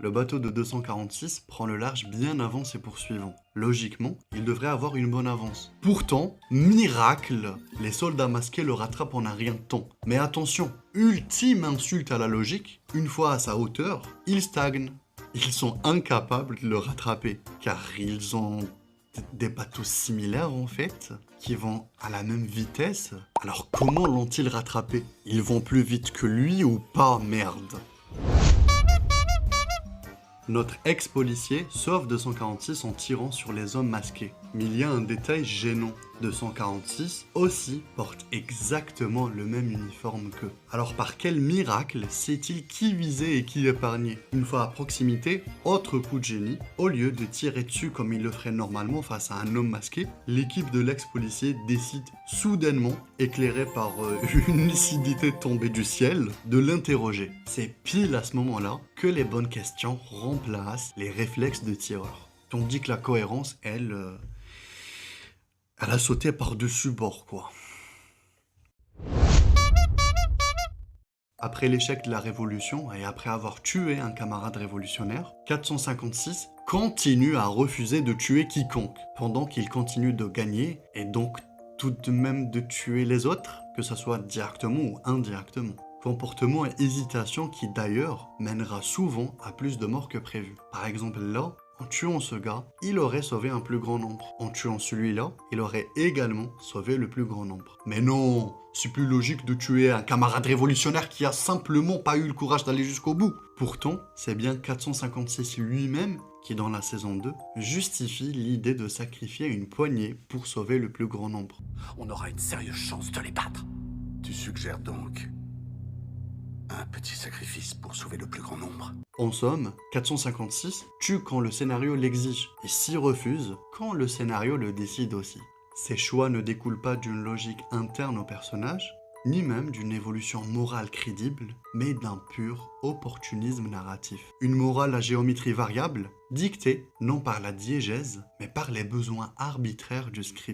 Le bateau de 246 prend le large bien avant ses poursuivants. Logiquement, il devrait avoir une bonne avance. Pourtant, miracle, les soldats masqués le rattrapent en un rien de temps. Mais attention, ultime insulte à la logique, une fois à sa hauteur, il stagne. Ils sont incapables de le rattraper, car ils ont des bateaux similaires en fait, qui vont à la même vitesse. Alors comment l'ont-ils rattrapé? Ils vont plus vite que lui ou pas, merde? Notre ex-policier sauve 246 en tirant sur les hommes masqués. Mais il y a un détail gênant. 246 aussi porte exactement le même uniforme qu'eux. Alors par quel miracle sait-il qui viser et qui épargner? Une fois à proximité, autre coup de génie, au lieu de tirer dessus comme il le ferait normalement face à un homme masqué, l'équipe de l'ex-policier décide soudainement, éclairée par une lucidité tombée du ciel, de l'interroger. C'est pile à ce moment-là que les bonnes questions remplacent les réflexes de tireur. Tandis que la cohérence, elle a sauté par-dessus bord, quoi. Après l'échec de la révolution et après avoir tué un camarade révolutionnaire, 456 continue à refuser de tuer quiconque, pendant qu'il continue de gagner et donc tout de même de tuer les autres, que ce soit directement ou indirectement. Comportement et hésitation qui d'ailleurs mènera souvent à plus de morts que prévu. Par exemple là, en tuant ce gars, il aurait sauvé un plus grand nombre. En tuant celui-là, il aurait également sauvé le plus grand nombre. Mais non, c'est plus logique de tuer un camarade révolutionnaire qui a simplement pas eu le courage d'aller jusqu'au bout. Pourtant, c'est bien 456 lui-même qui, dans la saison 2, justifie l'idée de sacrifier une poignée pour sauver le plus grand nombre. On aura une sérieuse chance de les battre. Tu suggères donc un petit sacrifice pour sauver le plus grand nombre? En somme, 456 tue quand le scénario l'exige, et s'y refuse quand le scénario le décide aussi. Ces choix ne découlent pas d'une logique interne au personnage, ni même d'une évolution morale crédible, mais d'un pur opportunisme narratif. Une morale à géométrie variable, dictée non par la diégèse, mais par les besoins arbitraires du script.